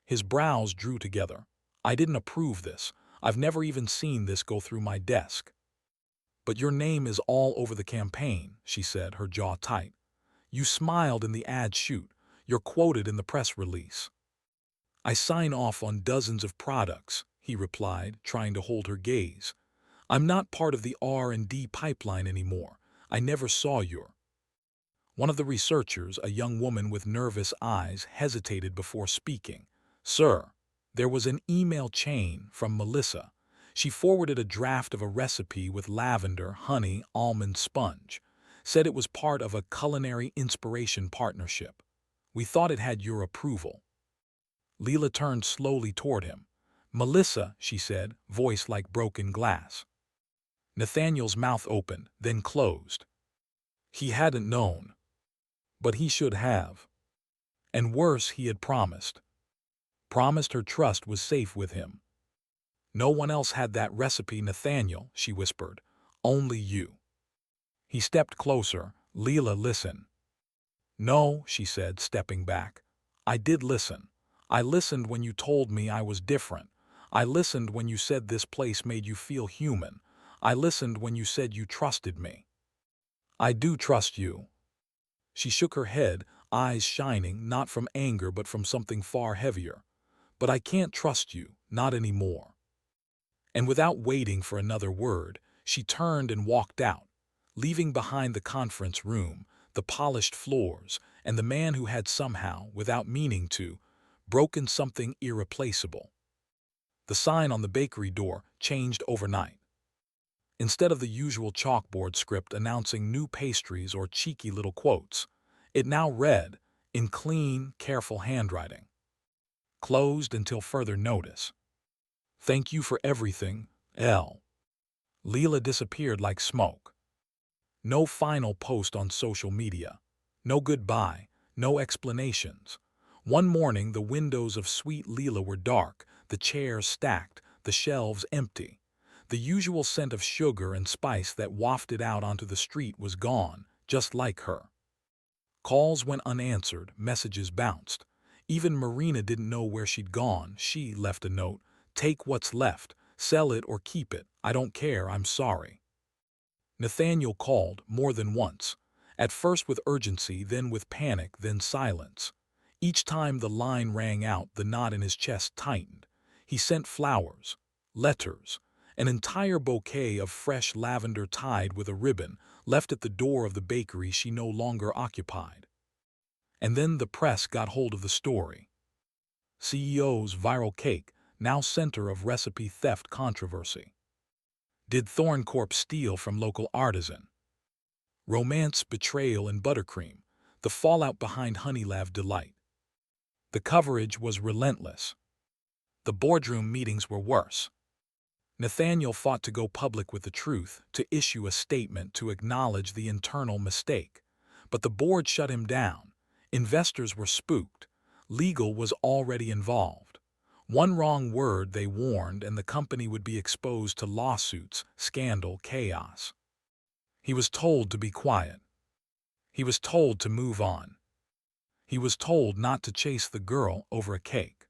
His brows drew together. "I didn't approve this. I've never even seen this go through my desk." "But your name is all over the campaign," she said, her jaw tight. "You smiled in the ad shoot. You're quoted in the press release." "I sign off on dozens of products," he replied, trying to hold her gaze. "I'm not part of the R&D pipeline anymore. I never saw your—" One of the researchers, a young woman with nervous eyes, hesitated before speaking. "Sir, there was an email chain from Melissa. She forwarded a draft of a recipe with lavender, honey, almond sponge. Said it was part of a culinary inspiration partnership." We thought it had your approval." Leela turned slowly toward him. "Melissa," she said, voice like broken glass. Nathaniel's mouth opened, then closed. He hadn't known. But he should have. And worse, he had promised. Promised her trust was safe with him. "No one else had that recipe, Nathaniel," she whispered. "Only you." He stepped closer. "Leela, listen." "No," she said, stepping back. "I did listen. I listened when you told me I was different. I listened when you said this place made you feel human. I listened when you said you trusted me. I do trust you." She shook her head, eyes shining, not from anger but from something far heavier. "But I can't trust you, not anymore." And without waiting for another word, she turned and walked out, leaving behind the conference room, the polished floors, and the man who had somehow, without meaning to, broken something irreplaceable. The sign on the bakery door changed overnight. Instead of the usual chalkboard script announcing new pastries or cheeky little quotes, it now read, in clean, careful handwriting, "Closed until further notice. Thank you for everything, L." Leela disappeared like smoke. No final post on social media. No goodbye, no explanations. One morning the windows of sweet Leela were dark, the chairs stacked, the shelves empty. The usual scent of sugar and spice that wafted out onto the street was gone, just like her. Calls went unanswered, messages bounced. Even Marina didn't know where she'd gone. She left a note, "Take what's left, sell it or keep it, I don't care, I'm sorry." Nathaniel called more than once, at first with urgency, then with panic, then silence. Each time the line rang out, the knot in his chest tightened. He sent flowers, letters, an entire bouquet of fresh lavender tied with a ribbon, left at the door of the bakery she no longer occupied. And then the press got hold of the story. CEO's viral cake, now center of recipe theft controversy. Did Thorncorp steal from local artisan? Romance, betrayal, and buttercream, the fallout behind Honeylav Delight. The coverage was relentless. The boardroom meetings were worse. Nathaniel fought to go public with the truth, to issue a statement, to acknowledge the internal mistake. But the board shut him down. Investors were spooked. Legal was already involved. One wrong word, they warned, and the company would be exposed to lawsuits, scandal, chaos. He was told to be quiet. He was told to move on. He was told not to chase the girl over a cake.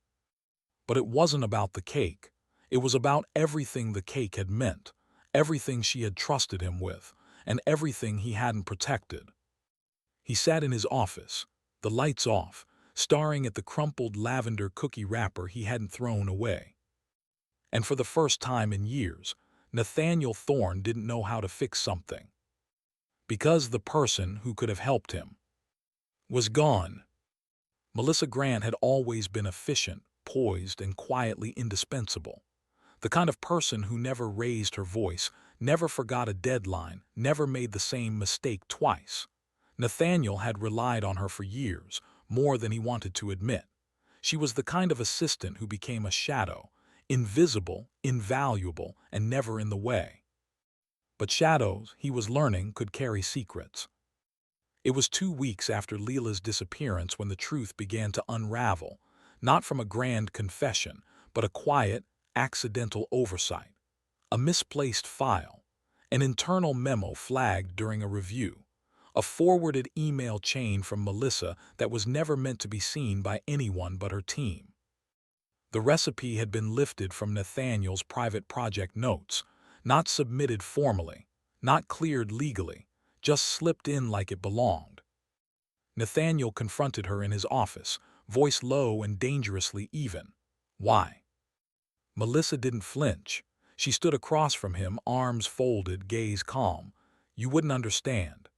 But it wasn't about the cake. It was about everything the cake had meant, everything she had trusted him with, and everything he hadn't protected. He sat in his office, the lights off, staring at the crumpled lavender cookie wrapper he hadn't thrown away. And for the first time in years, Nathaniel Thorne didn't know how to fix something. Because the person who could have helped him was gone. Melissa Grant had always been efficient, poised, and quietly indispensable. The kind of person who never raised her voice, never forgot a deadline, never made the same mistake twice. Nathaniel had relied on her for years, more than he wanted to admit. She was the kind of assistant who became a shadow, invisible, invaluable, and never in the way. But shadows, he was learning, could carry secrets. It was 2 weeks after Leela's disappearance when the truth began to unravel, not from a grand confession, but a quiet, accidental oversight, a misplaced file, an internal memo flagged during a review, a forwarded email chain from Melissa that was never meant to be seen by anyone but her team. The recipe had been lifted from Nathaniel's private project notes, not submitted formally, not cleared legally, just slipped in like it belonged. Nathaniel confronted her in his office, voice low and dangerously even. "Why?" Melissa didn't flinch. She stood across from him, arms folded, gaze calm. "You wouldn't understand."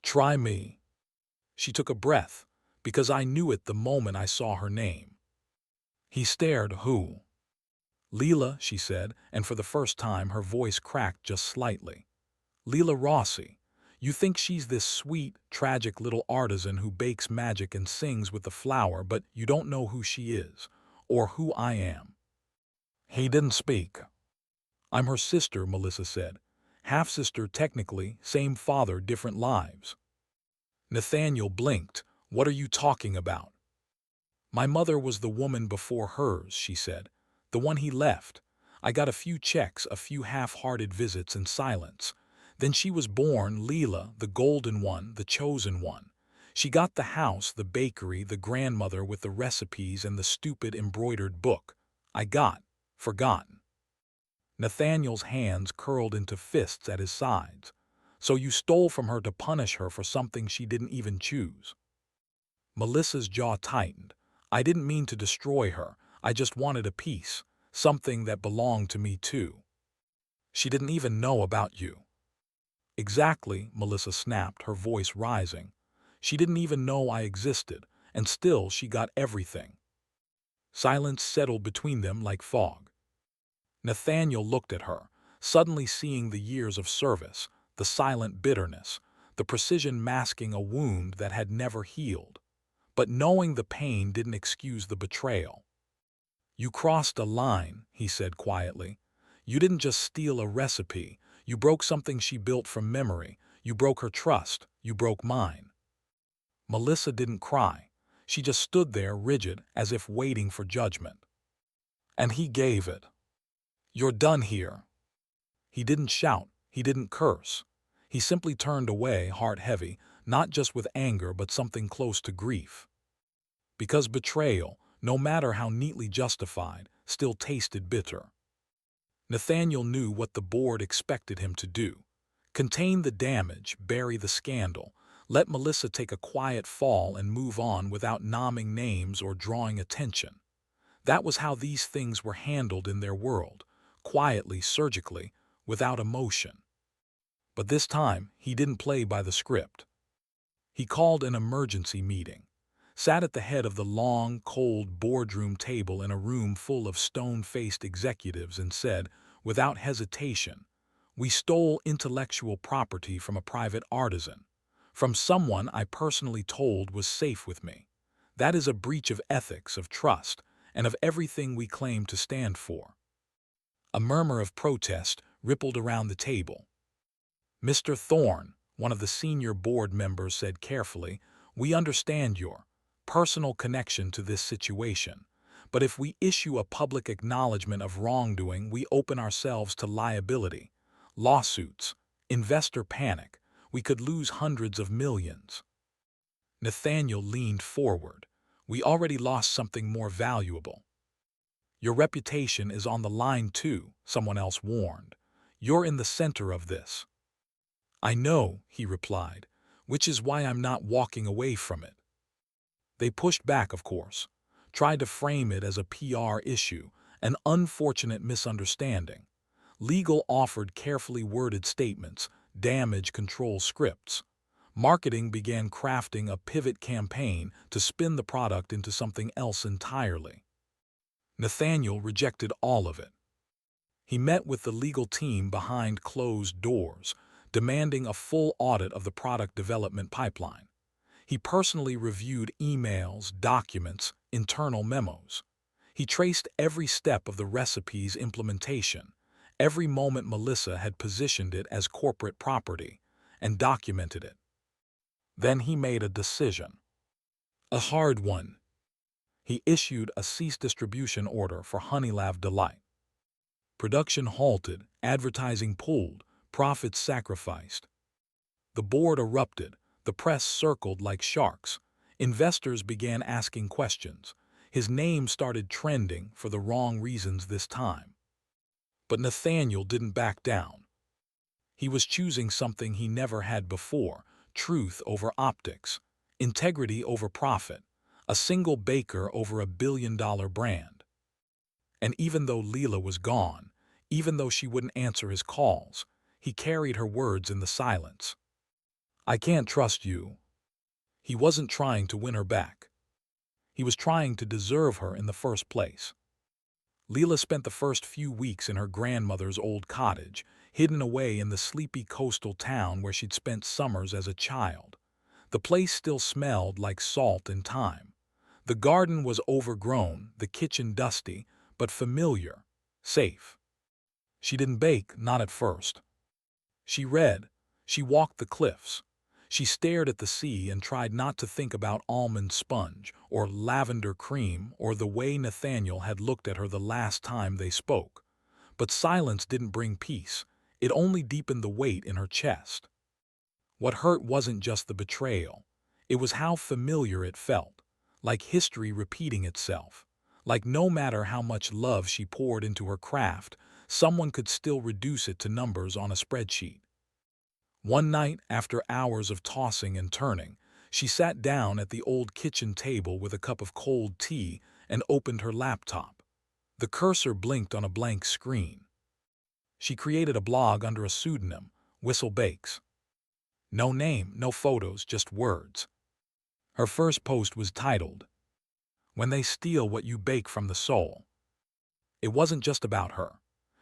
"Try me." She took a breath, because I knew it the moment I saw her name. He stared. "Who?" "Leela," she said, and for the first time her voice cracked just slightly. "Leela Rossi. You think she's this sweet, tragic little artisan who bakes magic and sings with the flour, but you don't know who she is, or who I am." He didn't speak. "I'm her sister," Melissa said. "Half-sister technically, same father, different lives." Nathaniel blinked. "What are you talking about?" "My mother was the woman before hers," she said. "The one he left. I got a few checks, a few half-hearted visits and silence. Then she was born, Leela, the golden one, the chosen one. She got the house, the bakery, the grandmother with the recipes and the stupid embroidered book. I got forgotten." Nathaniel's hands curled into fists at his sides. "So you stole from her to punish her for something she didn't even choose?" Melissa's jaw tightened. "I didn't mean to destroy her. I just wanted a piece, something that belonged to me too. She didn't even know about you." "Exactly," Melissa snapped, her voice rising. "She didn't even know I existed, and still she got everything." Silence settled between them like fog. Nathaniel looked at her, suddenly seeing the years of service, the silent bitterness, the precision masking a wound that had never healed. But knowing the pain didn't excuse the betrayal. "You crossed a line," he said quietly. "You didn't just steal a recipe. You broke something she built from memory. You broke her trust. You broke mine." Melissa didn't cry. She just stood there rigid, as if waiting for judgment. And he gave it. "You're done here." He didn't shout. He didn't curse. He simply turned away, heart heavy, not just with anger but something close to grief. Because betrayal, no matter how neatly justified, still tasted bitter. Nathaniel knew what the board expected him to do. Contain the damage, bury the scandal, let Melissa take a quiet fall and move on without naming names or drawing attention. That was how these things were handled in their world, quietly, surgically, without emotion. But this time, he didn't play by the script. He called an emergency meeting, sat at the head of the long, cold boardroom table in a room full of stone-faced executives and said, without hesitation, "We stole intellectual property from a private artisan, from someone I personally told was safe with me. That is a breach of ethics, of trust, and of everything we claim to stand for." A murmur of protest rippled around the table. "Mr. Thorne," one of the senior board members said carefully, "we understand your personal connection to this situation. But if we issue a public acknowledgement of wrongdoing, we open ourselves to liability, lawsuits, investor panic. We could lose hundreds of millions." Nathaniel leaned forward. "We already lost something more valuable." "Your reputation is on the line too," someone else warned. "You're in the center of this." "I know," he replied, "which is why I'm not walking away from it." They pushed back, of course, tried to frame it as a PR issue, an unfortunate misunderstanding. Legal offered carefully worded statements, damage control scripts. Marketing began crafting a pivot campaign to spin the product into something else entirely. Nathaniel rejected all of it. He met with the legal team behind closed doors, demanding a full audit of the product development pipeline. He personally reviewed emails, documents, internal memos. He traced every step of the recipe's implementation, every moment Melissa had positioned it as corporate property, and documented it. Then he made a decision. A hard one. He issued a cease distribution order for Honeylab Delight. Production halted, advertising pulled, profits sacrificed. The board erupted, the press circled like sharks. Investors began asking questions. His name started trending for the wrong reasons this time. But Nathaniel didn't back down. He was choosing something he never had before: truth over optics, integrity over profit, a single baker over $1 billion brand. And even though Leela was gone, even though she wouldn't answer his calls, he carried her words in the silence. "I can't trust you." He wasn't trying to win her back. He was trying to deserve her in the first place. Leela spent the first few weeks in her grandmother's old cottage, hidden away in the sleepy coastal town where she'd spent summers as a child. The place still smelled like salt and thyme. The garden was overgrown, the kitchen dusty, but familiar, safe. She didn't bake, not at first. She read. She walked the cliffs. She stared at the sea and tried not to think about almond sponge or lavender cream or the way Nathaniel had looked at her the last time they spoke. But silence didn't bring peace. It only deepened the weight in her chest. What hurt wasn't just the betrayal. It was how familiar it felt, like history repeating itself, like no matter how much love she poured into her craft, someone could still reduce it to numbers on a spreadsheet. One night, after hours of tossing and turning, she sat down at the old kitchen table with a cup of cold tea and opened her laptop. The cursor blinked on a blank screen. She created a blog under a pseudonym, Whistle Bakes. No name, no photos, just words. Her first post was titled, "When They Steal What You Bake from the Soul." It wasn't just about her.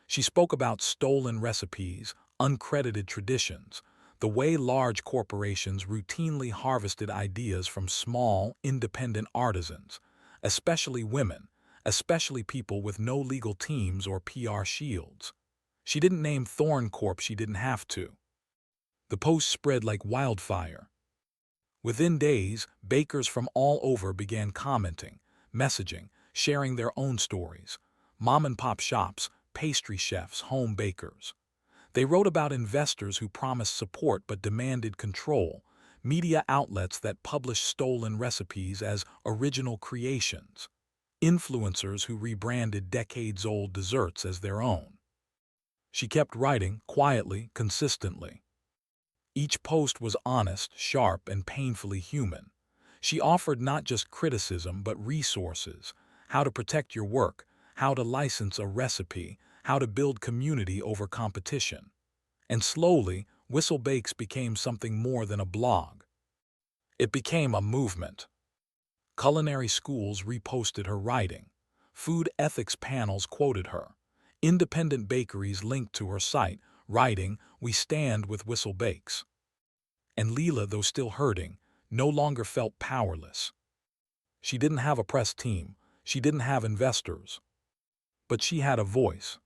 She spoke about stolen recipes, uncredited traditions, the way large corporations routinely harvested ideas from small, independent artisans, especially women, especially people with no legal teams or PR shields. She didn't name Thorn Corp, she didn't have to. The post spread like wildfire. Within days, bakers from all over began commenting, messaging, sharing their own stories. Mom-and-pop shops, pastry chefs, home bakers. They wrote about investors who promised support but demanded control, media outlets that published stolen recipes as original creations, influencers who rebranded decades-old desserts as their own. She kept writing, quietly, consistently. Each post was honest, sharp, and painfully human. She offered not just criticism but resources, how to protect your work, how to license a recipe, how to build community over competition. And slowly, Whistle Bakes became something more than a blog. It became a movement. Culinary schools reposted her writing. Food ethics panels quoted her. Independent bakeries linked to her site, writing, "We stand with Whistle Bakes." And Leela, though still hurting, no longer felt powerless. She didn't have a press team. She didn't have investors. But she had a voice.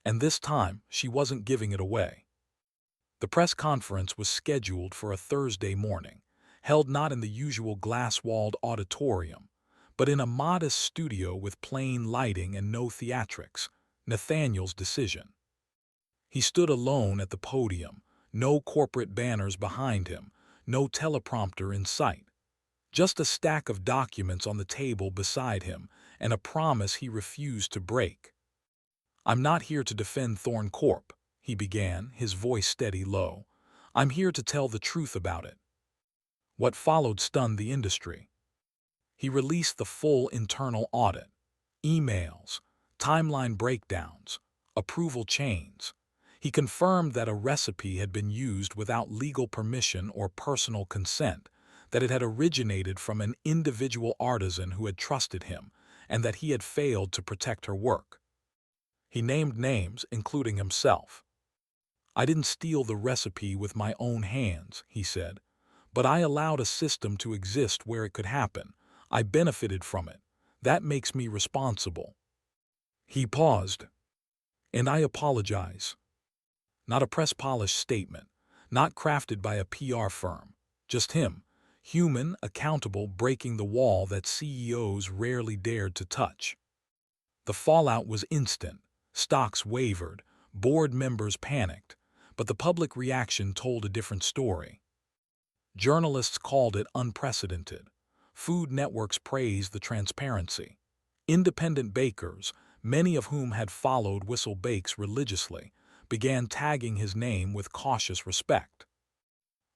And this time, she wasn't giving it away. The press conference was scheduled for a Thursday morning, held not in the usual glass-walled auditorium, but in a modest studio with plain lighting and no theatrics, Nathaniel's decision. He stood alone at the podium, no corporate banners behind him, no teleprompter in sight. Just a stack of documents on the table beside him and a promise he refused to break. "I'm not here to defend Thorn Corp," he began, his voice steady low. "I'm here to tell the truth about it." What followed stunned the industry. He released the full internal audit. Emails, timeline breakdowns, approval chains. He confirmed that a recipe had been used without legal permission or personal consent, that it had originated from an individual artisan who had trusted him, and that he had failed to protect her work. He named names, including himself. "I didn't steal the recipe with my own hands," he said, "but I allowed a system to exist where it could happen. I benefited from it. That makes me responsible." He paused. "And I apologize." Not a press-polished statement, not crafted by a PR firm. Just him, human, accountable, breaking the wall that CEOs rarely dared to touch. The fallout was instant. Stocks wavered, board members panicked, but the public reaction told a different story. Journalists called it unprecedented. Food networks praised the transparency. Independent bakers, many of whom had followed Whistle Bakes religiously, began tagging his name with cautious respect.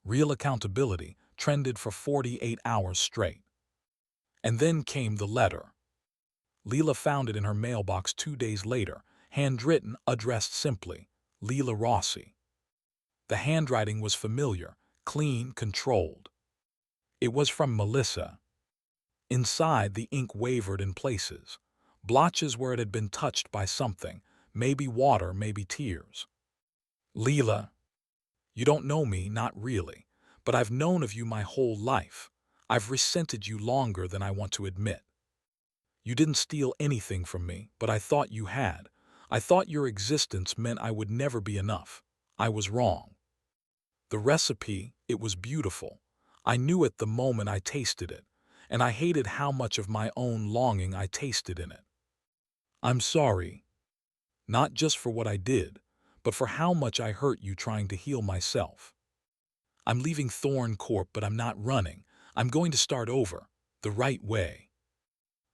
Real accountability trended for 48 hours straight. And then came the letter. Leela found it in her mailbox 2 days later, handwritten, addressed simply, Leela Rossi. The handwriting was familiar, clean, controlled. It was from Melissa. Inside, the ink wavered in places. blotches where it had been touched by something, maybe water, maybe tears. Leela, you don't know me, not really, but I've known of you my whole life. I've resented you longer than I want to admit. You didn't steal anything from me, but I thought you had. I thought your existence meant I would never be enough. I was wrong. The recipe, it was beautiful. I knew it the moment I tasted it, and I hated how much of my own longing I tasted in it. I'm sorry, not just for what I did, but for how much I hurt you trying to heal myself. I'm leaving Thorn Corp, but I'm not running. I'm going to start over, the right way.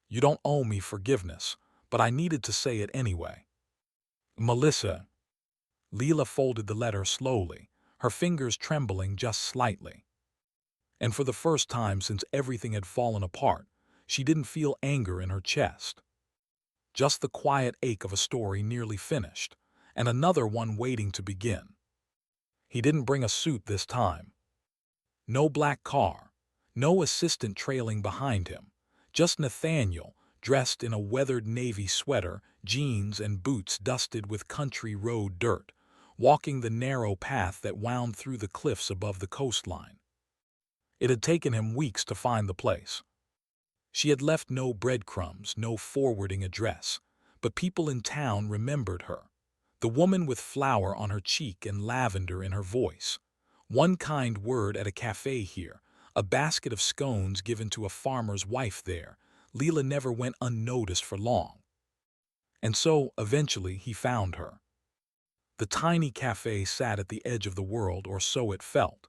You don't owe me forgiveness, but I needed to say it anyway. Melissa. Leela folded the letter slowly, her fingers trembling just slightly. And for the first time since everything had fallen apart, she didn't feel anger in her chest. Just the quiet ache of a story nearly finished, and another one waiting to begin. He didn't bring a suit this time. No black car, no assistant trailing behind him, just Nathaniel, dressed in a weathered navy sweater, jeans and boots dusted with country road dirt, walking the narrow path that wound through the cliffs above the coastline. It had taken him weeks to find the place. She had left no breadcrumbs, no forwarding address, but people in town remembered her. The woman with flour on her cheek and lavender in her voice. One kind word at a cafe here, a basket of scones given to a farmer's wife there. Leela never went unnoticed for long. And so, eventually, he found her. The tiny cafe sat at the edge of the world, or so it felt.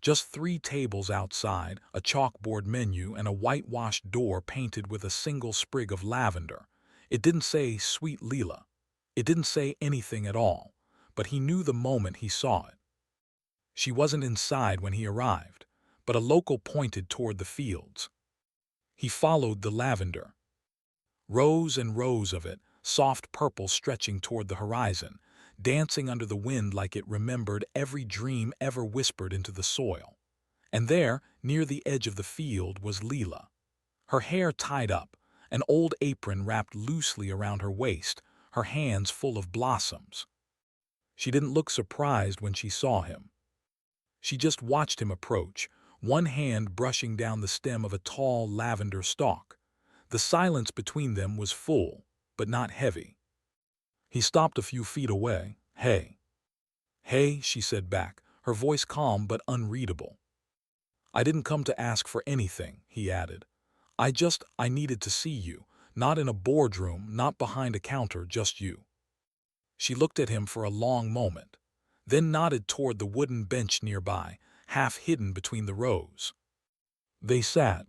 Just 3 tables outside, a chalkboard menu, and a whitewashed door painted with a single sprig of lavender. It didn't say Sweet Leela. It didn't say anything at all, but he knew the moment he saw it. She wasn't inside when he arrived, but a local pointed toward the fields. He followed the lavender. Rows and rows of it, soft purple stretching toward the horizon, dancing under the wind like it remembered every dream ever whispered into the soil. And there, near the edge of the field, was Leela. Her hair tied up, an old apron wrapped loosely around her waist, her hands full of blossoms. She didn't look surprised when she saw him. She just watched him approach, one hand brushing down the stem of a tall lavender stalk. The silence between them was full, but not heavy. He stopped a few feet away. Hey. Hey, she said back, her voice calm but unreadable. I didn't come to ask for anything, he added. I needed to see you, not in a boardroom, not behind a counter, just you. She looked at him for a long moment, then nodded toward the wooden bench nearby, half hidden between the rows. They sat.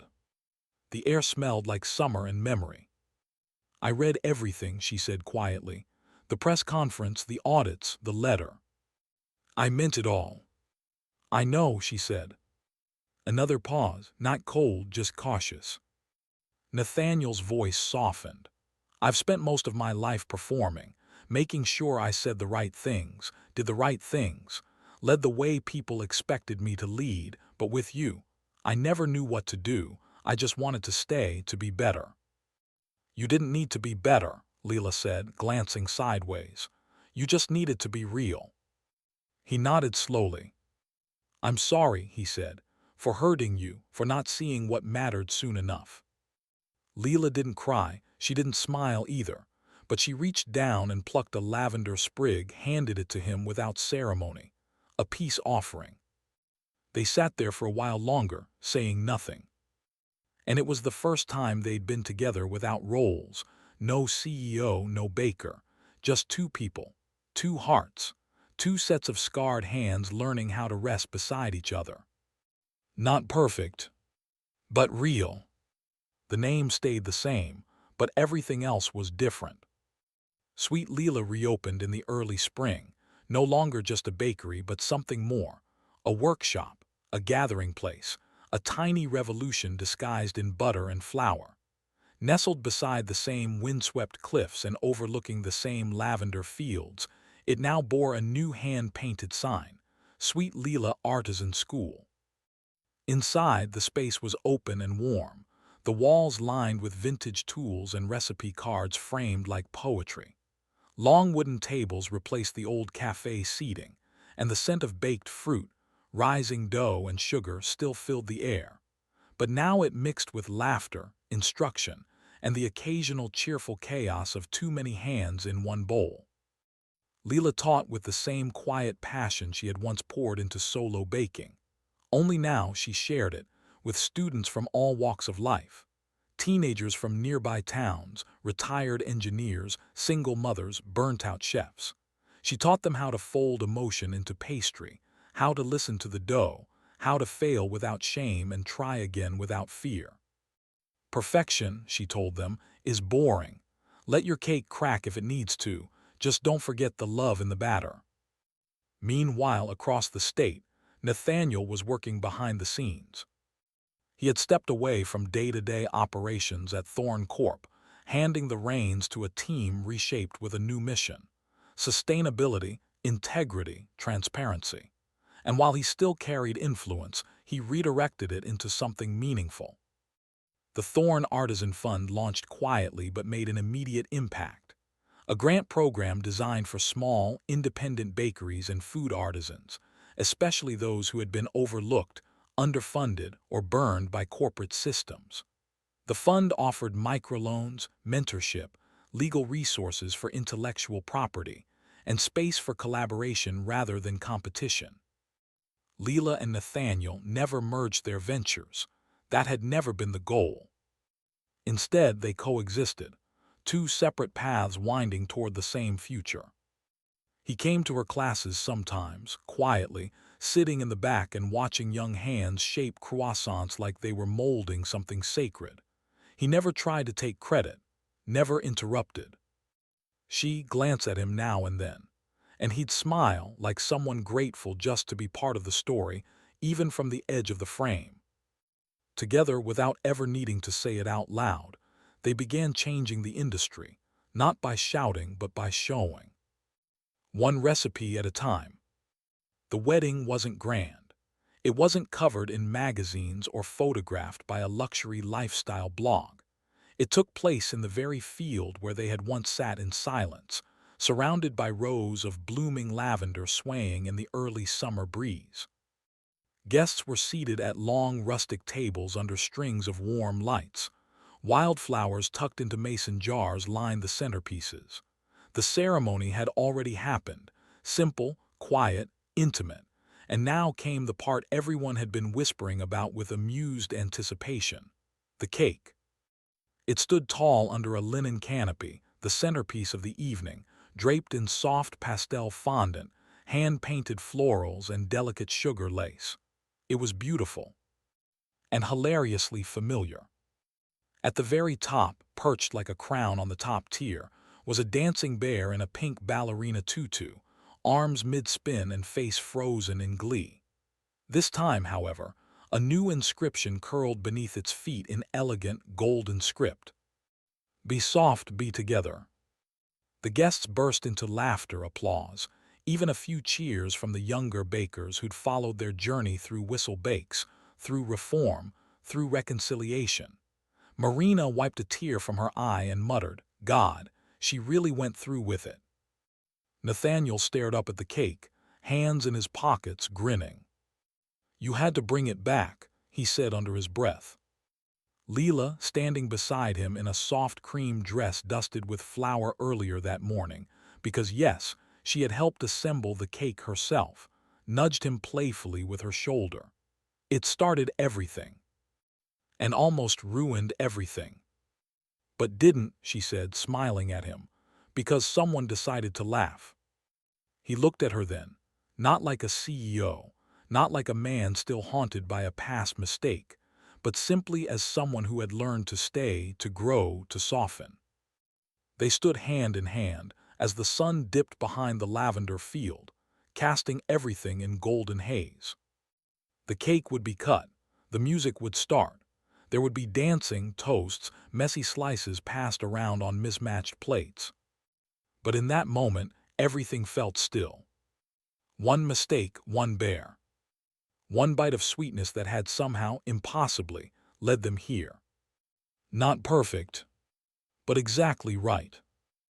The air smelled like summer and memory. I read everything, she said quietly. The press conference, the audits, the letter. I meant it all. I know, she said. Another pause, not cold, just cautious. Nathaniel's voice softened. I've spent most of my life performing, making sure I said the right things, did the right things, led the way people expected me to lead, but with you, I never knew what to do. I just wanted to stay, to be better. You didn't need to be better, Leela said, glancing sideways. You just needed to be real. He nodded slowly. I'm sorry, he said, for hurting you, for not seeing what mattered soon enough. Leela didn't cry, she didn't smile either, but she reached down and plucked a lavender sprig, handed it to him without ceremony, a peace offering. They sat there for a while longer, saying nothing. And it was the first time they'd been together without roles, no CEO, no baker, just 2 people, 2 hearts, 2 sets of scarred hands learning how to rest beside each other. Not perfect, but real. The name stayed the same, but everything else was different. Sweet Leela reopened in the early spring, no longer just a bakery but something more, a workshop, a gathering place, a tiny revolution disguised in butter and flour. Nestled beside the same windswept cliffs and overlooking the same lavender fields, it now bore a new hand-painted sign, Sweet Leela Artisan School. Inside, the space was open and warm. the walls lined with vintage tools and recipe cards framed like poetry. Long wooden tables replaced the old cafe seating, and the scent of baked fruit, rising dough, and sugar still filled the air. But now it mixed with laughter, instruction, and the occasional cheerful chaos of too many hands in one bowl. Leela taught with the same quiet passion she had once poured into solo baking. Only now she shared it with students from all walks of life. Teenagers from nearby towns, retired engineers, single mothers, burnt-out chefs. She taught them how to fold emotion into pastry, how to listen to the dough, how to fail without shame and try again without fear. Perfection, she told them, is boring. Let your cake crack if it needs to, just don't forget the love in the batter. Meanwhile, across the state, Nathaniel was working behind the scenes. He had stepped away from day-to-day operations at Thorn Corp, handing the reins to a team reshaped with a new mission: sustainability, integrity, transparency. And while he still carried influence, he redirected it into something meaningful. The Thorn Artisan Fund launched quietly but made an immediate impact. A grant program designed for small, independent bakeries and food artisans, especially those who had been overlooked, underfunded, or burned by corporate systems. The fund offered microloans, mentorship, legal resources for intellectual property, and space for collaboration rather than competition. Leela and Nathaniel never merged their ventures. That had never been the goal. Instead, they coexisted, two separate paths winding toward the same future. He came to her classes sometimes, quietly, sitting in the back and watching young hands shape croissants like they were molding something sacred. He never tried to take credit, never interrupted. She'd glance at him now and then, and he'd smile like someone grateful just to be part of the story, even from the edge of the frame. Together, without ever needing to say it out loud, they began changing the industry, not by shouting but by showing. One recipe at a time. The wedding wasn't grand. It wasn't covered in magazines or photographed by a luxury lifestyle blog. It took place in the very field where they had once sat in silence, surrounded by rows of blooming lavender swaying in the early summer breeze. Guests were seated at long rustic tables under strings of warm lights. Wildflowers tucked into mason jars lined the centerpieces. The ceremony had already happened, simple, quiet, intimate, and now came the part everyone had been whispering about with amused anticipation: the cake. It stood tall under a linen canopy, the centerpiece of the evening, draped in soft pastel fondant, hand-painted florals, and delicate sugar lace. It was beautiful and hilariously familiar. At the very top, perched like a crown on the top tier, was a dancing bear in a pink ballerina tutu, arms mid-spin and face frozen in glee. This time, however, a new inscription curled beneath its feet in elegant, golden script: "Be soft, be together." The guests burst into laughter, applause, even a few cheers from the younger bakers who'd followed their journey through Whistle Bakes, through reform, through reconciliation. Marina wiped a tear from her eye and muttered, "God, she really went through with it." Nathaniel stared up at the cake, hands in his pockets, grinning. "You had to bring it back," he said under his breath. Leela, standing beside him in a soft cream dress dusted with flour earlier that morning, because yes, she had helped assemble the cake herself, nudged him playfully with her shoulder. "It started everything. And almost ruined everything. But didn't," she said, smiling at him, "because someone decided to laugh." He looked at her then, not like a CEO, not like a man still haunted by a past mistake, but simply as someone who had learned to stay, to grow, to soften. They stood hand in hand as the sun dipped behind the lavender field, casting everything in golden haze. The cake would be cut, the music would start. There would be dancing, toasts, messy slices passed around on mismatched plates. But in that moment, everything felt still. One mistake, one bear. One bite of sweetness that had somehow, impossibly, led them here. Not perfect, but exactly right.